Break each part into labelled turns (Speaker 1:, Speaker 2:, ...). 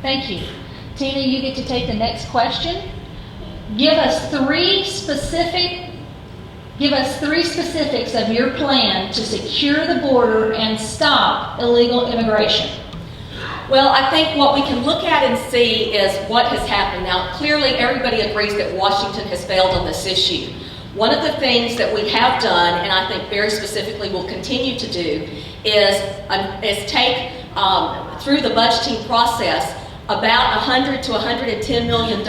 Speaker 1: Thank you. Tina, you get to take the next question. Give us three specifics of your plan to secure the border and stop illegal immigration.
Speaker 2: Well, I think what we can look at and see is what has happened. Now, clearly everybody agrees that Washington has failed on this issue. One of the things that we have done, and I think very specifically will continue to do, is take, through the budgeting process, about $100 to $110 million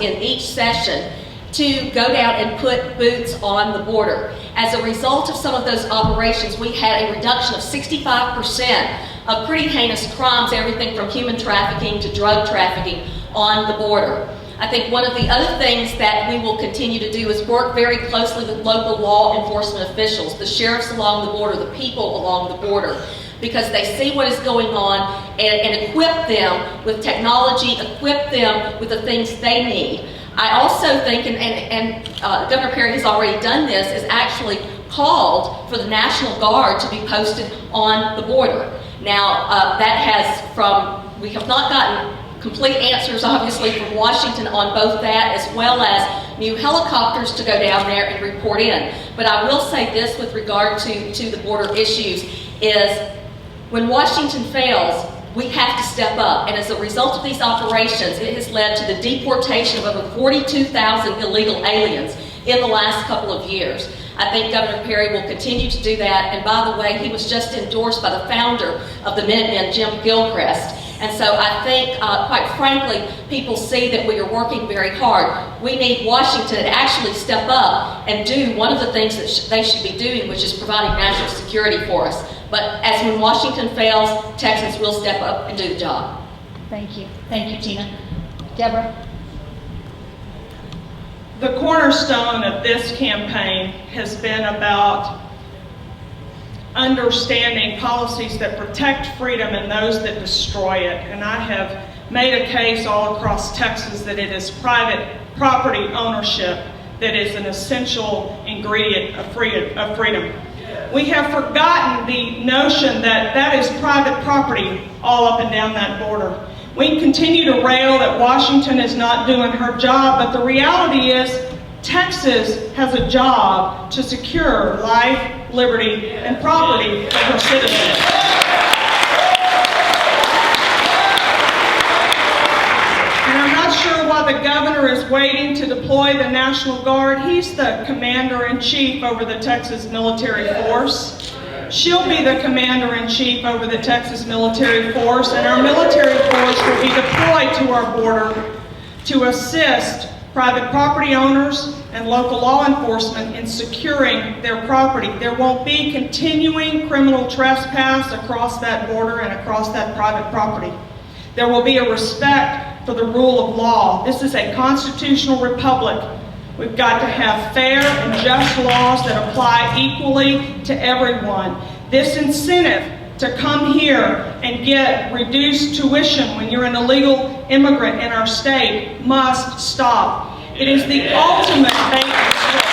Speaker 2: in each session to go down and put boots on the border. As a result of some of those operations, we had a reduction of 65% of pretty heinous crimes, everything from human trafficking to drug trafficking on the border. I think one of the other things that we will continue to do is work very closely with local law enforcement officials, the sheriffs along the border, the people along the border, because they see what is going on and equip them with technology, equip them with the things they need. I also think, and Governor Perry has already done this, is actually called for the National Guard to be posted on the border. Now, we have not gotten complete answers, obviously, from Washington on both that, as well as new helicopters to go down there and report in. But I will say this with regard to the border issues, is when Washington fails, we have to step up. And as a result of these operations, it has led to the deportation of over 42,000 illegal aliens in the last couple of years. I think Governor Perry will continue to do that. And by the way, he was just endorsed by the founder of the Minutemen, Jim Gilchrist. And so I think, quite frankly, people see that we are working very hard. We need Washington to actually step up and do one of the things that they should be doing, which is providing national security for us. But as when Washington fails, Texans will step up and do the job.
Speaker 1: Thank you. Thank you, Tina. Debra?
Speaker 3: The cornerstone of this campaign has been about understanding policies that protect freedom and those that destroy it. And I have made a case all across Texas that it is private property ownership that is an essential ingredient of freedom. We have forgotten the notion that that is private property all up and down that border. We continue to rail that Washington is not doing her job, but the reality is Texas has a job to secure life, liberty, and property of her citizens. And I'm not sure why the governor is waiting to deploy the National Guard. He's the commander-in-chief over the Texas military force. She'll be the commander-in-chief over the Texas military force, and our military force will be deployed to our border to assist private property owners and local law enforcement in securing their property. There won't be continuing criminal trespass across that border and across that private property. There will be a respect for the rule of law. This is a constitutional republic. We've got to have fair and just laws that apply equally to everyone. This incentive to come here and get reduced tuition when you're an illegal immigrant in our state must stop. It is the ultimate bait and switch.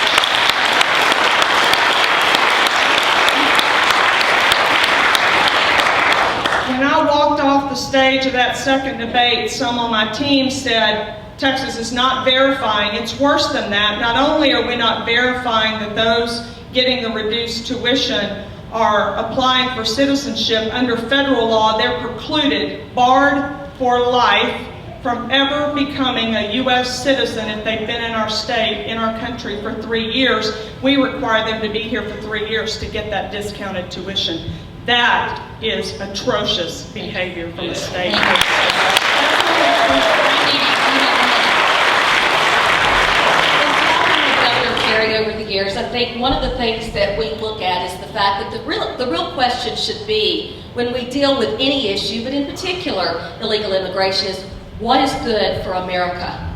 Speaker 3: When I walked off the stage of that second debate, some on my team said, Texas is not verifying. It's worse than that. Not only are we not verifying that those getting the reduced tuition are applying for citizenship under federal law, they're precluded, barred for life from ever becoming a U.S. citizen if they've been in our state, in our country for 3 years. We require them to be here for 3 years to get that discounted tuition. That is atrocious behavior from the state.
Speaker 2: Over the years, I think one of the things that we look at is the fact that the real question should be, when we deal with any issue, but in particular illegal immigration, is what is good for America?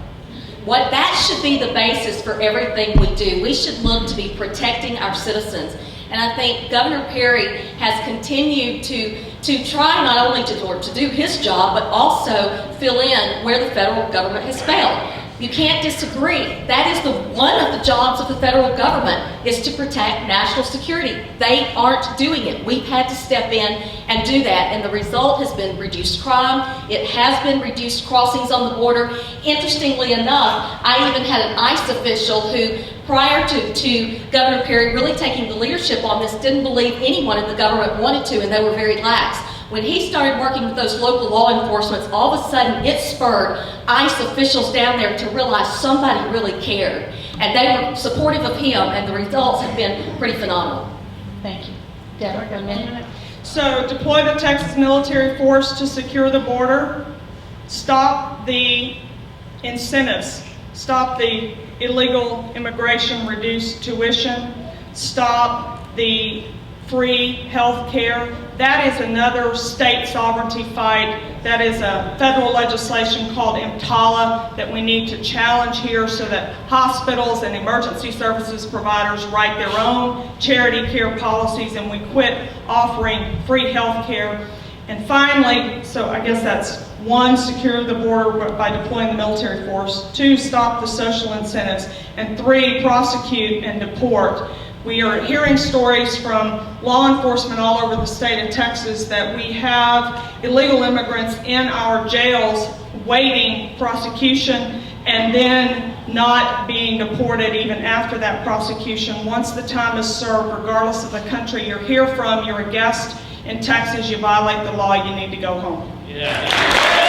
Speaker 2: That should be the basis for everything we do. We should look to be protecting our citizens. And I think Governor Perry has continued to try not only to do his job, but also fill in where the federal government has failed. You can't disagree. That is one of the jobs of the federal government, is to protect national security. They aren't doing it. We've had to step in and do that, and the result has been reduced crime. It has been reduced crossings on the border. Interestingly enough, I even had an ICE official who, prior to Governor Perry really taking the leadership on this, didn't believe anyone in the government wanted to, and they were very lax. When he started working with those local law enforcements, all of a sudden it spurred ICE officials down there to realize somebody really cared. And they were supportive of him, and the results have been pretty phenomenal.
Speaker 1: Thank you. Debra, a minute.
Speaker 3: So deploy the Texas military force to secure the border, stop the incentives, stop the illegal immigration, reduce tuition, stop the free health care. That is another state sovereignty fight. That is a federal legislation called EMTALA that we need to challenge here so that hospitals and emergency services providers write their own charity care policies and we quit offering free health care. And finally, so I guess that's 1, secure the border by deploying the military force. 2, stop the social incentives. And 3, prosecute and deport. We are hearing stories from law enforcement all over the state of Texas that we have illegal immigrants in our jails waiting prosecution and then not being deported even after that prosecution. Once the time is served, regardless of the country you're here from, you're a guest in Texas, you violate the law, you need to go home.
Speaker 4: Yeah.